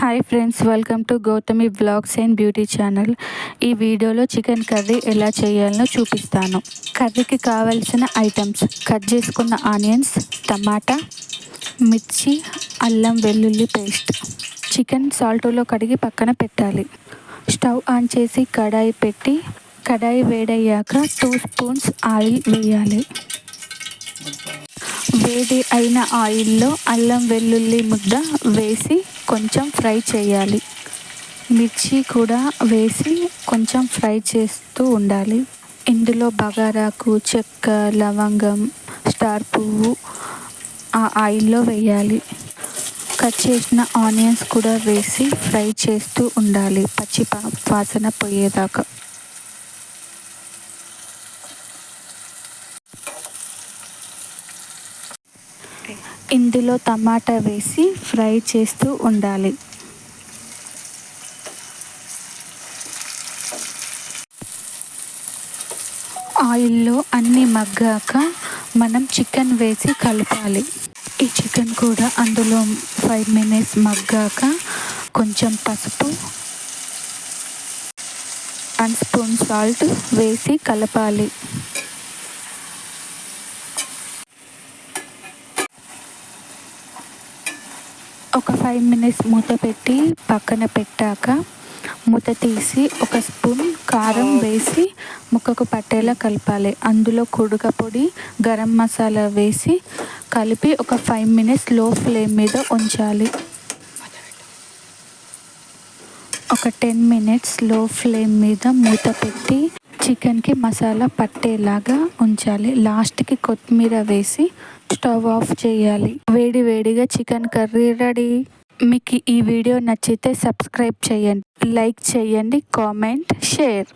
Hi friends, welcome to Gautami vlogs and beauty channel. ఈ వీడియోలో chicken curry ఎలా చేయాలో చూపిస్తాను. కర్రీకి కావలసిన ఐటమ్స్: కట్ చేసుకున్న ఆనియన్స్, టమాటా, మిర్చి, అల్లం వెల్లుల్లి పేస్ట్. చికెన్ సాల్ట్లో కడిగి పక్కన పెట్టాలి. స్టవ్ ఆన్ చేసి కడాయి పెట్టి కడాయి వేడయ్యాక 2 స్పూన్స్ ఆయిల్ వేయాలి. వేడి అయిన ఆయిల్లో అల్లం వెల్లుల్లి ముద్ద వేసి కొంచెం ఫ్రై చేయాలి. మిర్చి కూడా వేసి కొంచెం ఫ్రై చేస్తూ ఉండాలి. ఇందులో బగారాకు, చెక్క, లవంగం, స్టార్ పువ్వు ఆ ఆయిల్లో వేయాలి. కట్ చేసిన ఆనియన్స్ కూడా వేసి ఫ్రై చేస్తూ ఉండాలి పచ్చి వాసన పోయేదాకా. ఇందులో టమాటా వేసి ఫ్రై చేస్తూ ఉండాలి. ఆయిల్లో అన్నీ మగ్గాక మనం చికెన్ వేసి కలపాలి. ఈ చికెన్ కూడా అందులో 5 minutes మగ్గాక కొంచెం పసుపు, 1 స్పూన్ సాల్ట్ వేసి కలపాలి. ఒక 5 minutes మూత పెట్టి పక్కన పెట్టాక మూత తీసి 1 స్పూన్ కారం వేసి ముక్కకు పట్టేలా కలపాలి. అందులో కుడుక పొడి, గరం మసాలా వేసి కలిపి ఒక 5 minutes లో ఫ్లేమ్ మీద ఉంచాలి. ఒక 10 minutes లో ఫ్లేమ్ మీద మూత పెట్టి చికెన్కి మసాలా పట్టేలాగా ఉంచాలి. లాస్ట్కి కొత్తిమీర వేసి స్టవ్ ఆఫ్ చేయాలి. వేడి వేడిగా చికెన్ కర్రీ రెడీ. మీకు ఈ వీడియో నచ్చితే సబ్స్క్రైబ్ చేయండి, లైక్ చేయండి, కామెంట్, షేర్.